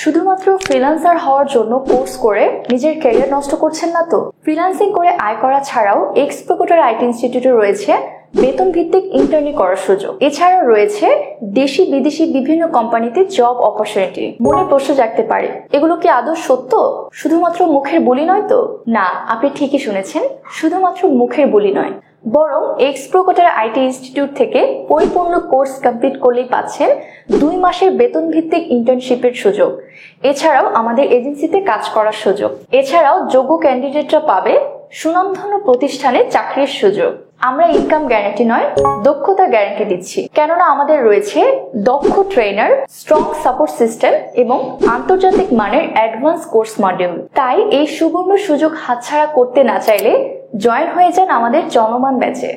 শুধুমাত্র ফ্রিল্যান্সার হওয়ার জন্য কোর্স করে নিজের ক্যারিয়ার নষ্ট করছেন না তো? ফ্রিল্যান্সিং করে আয় করা ছাড়াও এক্সপ্রোকোটার আইটি ইনস্টিটিউটে রয়েছে বেতন ভিত্তিক ইন্টার্নি করার সুযোগ। এছাড়াও রয়েছে দেশি বিদেশি বিভিন্ন কোম্পানিতে জব অপরচুনিটি। মনে প্রশ্ন জাগতে পারে, এগুলো কি আদৌ সত্য? শুধুমাত্র মুখের বুলি নয় তো? না, আপনি ঠিকই শুনেছেন, শুধুমাত্র মুখের বুলি নয়, বরং এক্সপ্রোকোটার আইটি ইনস্টিটিউট থেকে পরিপূর্ণ কোর্স কমপ্লিট করলেই পাচ্ছেন 2 মাসের বেতন ভিত্তিক ইন্টার্নশিপের সুযোগ। এছাড়াও আমাদের এজেন্সিতে কাজ করার সুযোগ। এছাড়াও যোগ্য ক্যান্ডিডেটরা পাবে সুনামধন্য প্রতিষ্ঠানে চাকরির সুযোগ। আমরা ইনকাম গ্যারান্টি নয়, দক্ষতা গ্যারান্টি দিচ্ছি, কেননা আমাদের রয়েছে দক্ষ ট্রেনার, স্ট্রং সাপোর্ট সিস্টেম এবং আন্তর্জাতিক মানের অ্যাডভান্স কোর্স মডিউল। তাই এই সুবর্ণ সুযোগ হাতছাড়া করতে না চাইলে জয়েন হয়ে যান আমাদের জনমান ব্যাচে।